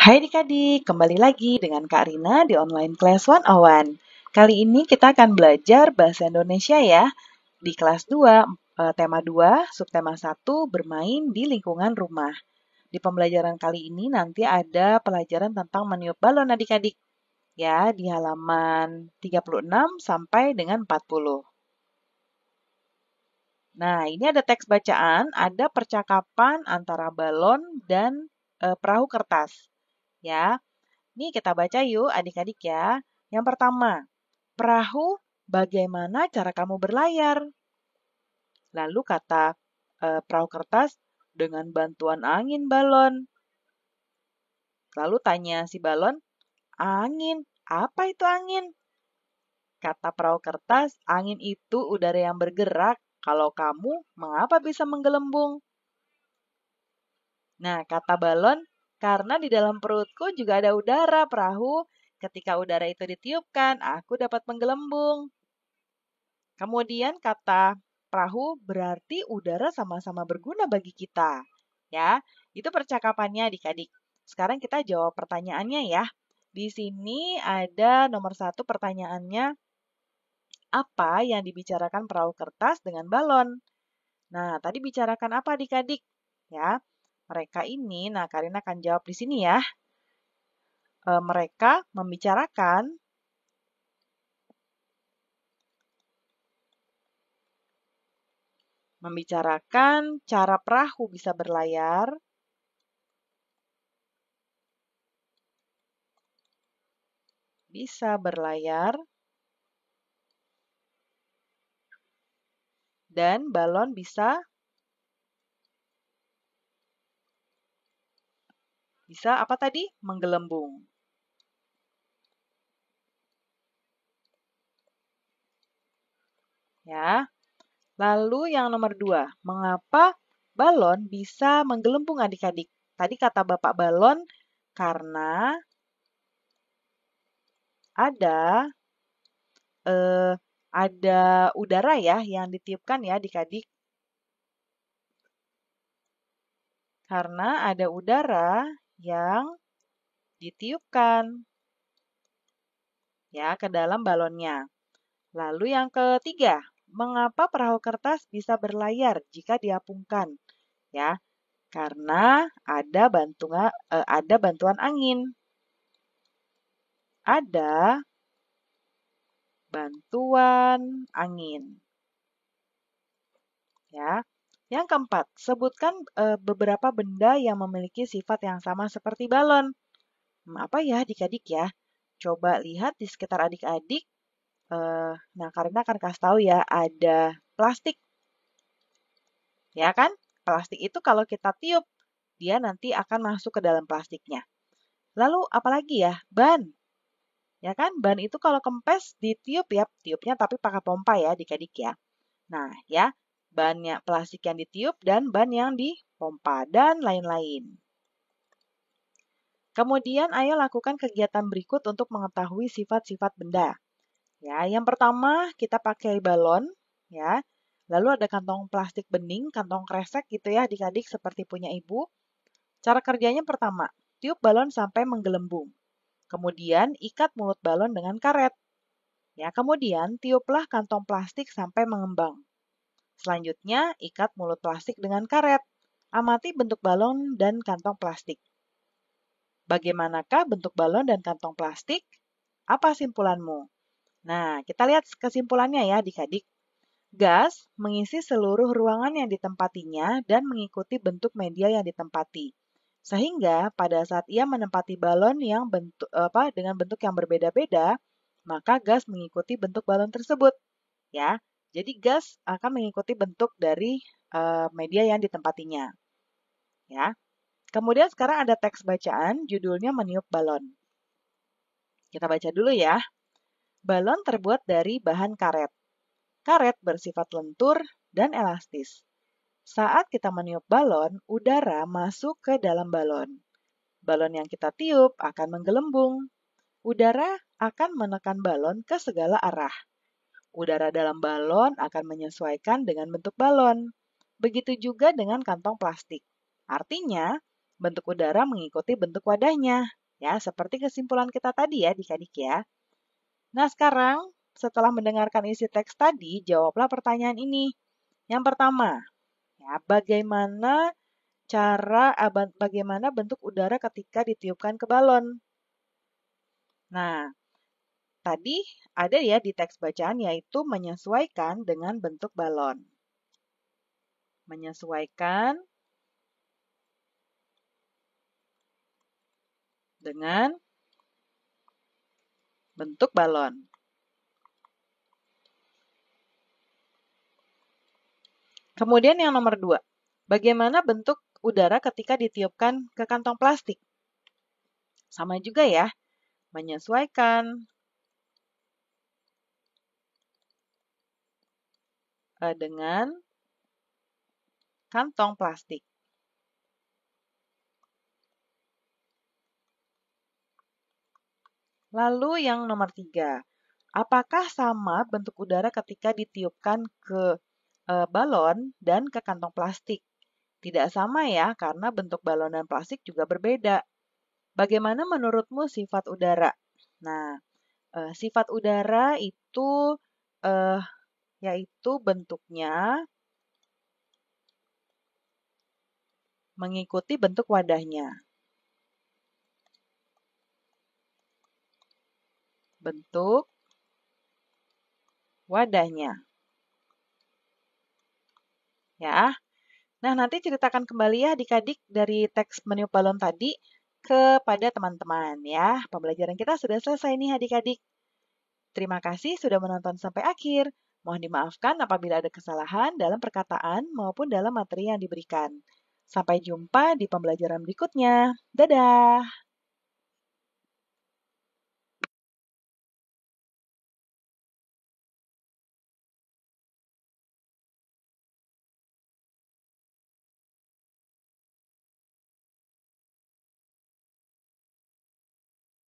Hai adik-adik, kembali lagi dengan Kak Rina di Online Class 101. Kali ini kita akan belajar Bahasa Indonesia ya. Di kelas 2, tema 2, subtema 1, bermain di lingkungan rumah. Di pembelajaran kali ini nanti ada pelajaran tentang meniup balon adik-adik. Ya, di halaman 36 sampai dengan 40. Nah, ini ada teks bacaan, ada percakapan antara balon dan perahu kertas. Ya, nih kita baca yuk adik-adik ya. Yang pertama, perahu, bagaimana cara kamu berlayar? Lalu kata perahu kertas, dengan bantuan angin balon. Lalu tanya si balon, angin, apa itu angin? Kata perahu kertas, angin itu udara yang bergerak. Kalau kamu, mengapa bisa menggelembung? Nah, kata balon, karena di dalam perutku juga ada udara, perahu. Ketika udara itu ditiupkan, aku dapat menggelembung. Kemudian kata perahu berarti udara sama-sama berguna bagi kita. Ya, itu percakapannya adik-adik. Sekarang kita jawab pertanyaannya ya. Di sini ada nomor 1 pertanyaannya, apa yang dibicarakan perahu kertas dengan balon? Nah, tadi bicarakan apa adik-adik? Ya, mereka ini, nah Karina akan jawab di sini ya. Mereka membicarakan cara perahu bisa berlayar, dan balon bisa apa tadi? Menggelembung. Ya. Lalu yang nomor 2, mengapa balon bisa menggelembung adik-adik? Tadi kata Bapak balon karena ada udara ya yang ditiupkan ya adik-adik. Karena ada udara yang ditiupkan ya ke dalam balonnya. Lalu yang ketiga, mengapa perahu kertas bisa berlayar jika diapungkan? Ya, karena ada bantuan angin. Ada bantuan angin. Ya. Yang keempat, sebutkan beberapa benda yang memiliki sifat yang sama seperti balon. Apa ya adik-adik ya? Coba lihat di sekitar adik-adik. Nah, karena akan kasih tahu ya, ada plastik. Ya kan? Plastik itu kalau kita tiup, dia nanti akan masuk ke dalam plastiknya. Lalu apalagi ya? Ban. Ya kan? Ban itu kalau kempes ditiup ya, tiupnya tapi pakai pompa ya adik-adik ya. Nah, ya, bannya plastik yang ditiup dan ban yang dipompa dan lain-lain. Kemudian ayo lakukan kegiatan berikut untuk mengetahui sifat-sifat benda. Ya, yang pertama kita pakai balon, ya. Lalu ada kantong plastik bening, kantong kresek gitu ya adik-adik seperti punya ibu. Cara kerjanya pertama, tiup balon sampai menggelembung. Kemudian ikat mulut balon dengan karet. Ya, kemudian tiuplah kantong plastik sampai mengembang. Selanjutnya, ikat mulut plastik dengan karet. Amati bentuk balon dan kantong plastik. Bagaimanakah bentuk balon dan kantong plastik? Apa simpulanmu? Nah, kita lihat kesimpulannya ya adik-adik. Gas mengisi seluruh ruangan yang ditempatinya dan mengikuti bentuk media yang ditempati. Sehingga pada saat ia menempati balon yang dengan bentuk yang berbeda-beda, maka gas mengikuti bentuk balon tersebut. Ya, jadi gas akan mengikuti bentuk dari media yang ditempatinya. Ya. Kemudian sekarang ada teks bacaan, judulnya meniup balon. Kita baca dulu ya. Balon terbuat dari bahan karet. Karet bersifat lentur dan elastis. Saat kita meniup balon, udara masuk ke dalam balon. Balon yang kita tiup akan menggelembung. Udara akan menekan balon ke segala arah. Udara dalam balon akan menyesuaikan dengan bentuk balon. Begitu juga dengan kantong plastik. Artinya, bentuk udara mengikuti bentuk wadahnya. Ya, seperti kesimpulan kita tadi ya, adik-adik ya. Nah, sekarang setelah mendengarkan isi teks tadi, jawablah pertanyaan ini. Yang pertama, ya, bagaimana bentuk udara ketika ditiupkan ke balon? Nah, tadi ada ya di teks bacaan yaitu menyesuaikan dengan bentuk balon. Menyesuaikan dengan bentuk balon. Kemudian yang nomor 2, bagaimana bentuk udara ketika ditiupkan ke kantong plastik? Sama juga ya, menyesuaikan dengan kantong plastik. Lalu yang nomor 3, apakah sama bentuk udara ketika ditiupkan ke balon dan ke kantong plastik? Tidak sama ya, karena bentuk balon dan plastik juga berbeda. Bagaimana menurutmu sifat udara? Nah, sifat udara itu yaitu bentuknya mengikuti bentuk wadahnya. Bentuk wadahnya. Ya. Nah, nanti ceritakan kembali ya adik-adik dari teks meniup balon tadi kepada teman-teman ya. Pembelajaran kita sudah selesai nih adik-adik. Terima kasih sudah menonton sampai akhir. Mohon dimaafkan apabila ada kesalahan dalam perkataan maupun dalam materi yang diberikan. Sampai jumpa di pembelajaran berikutnya. Dadah!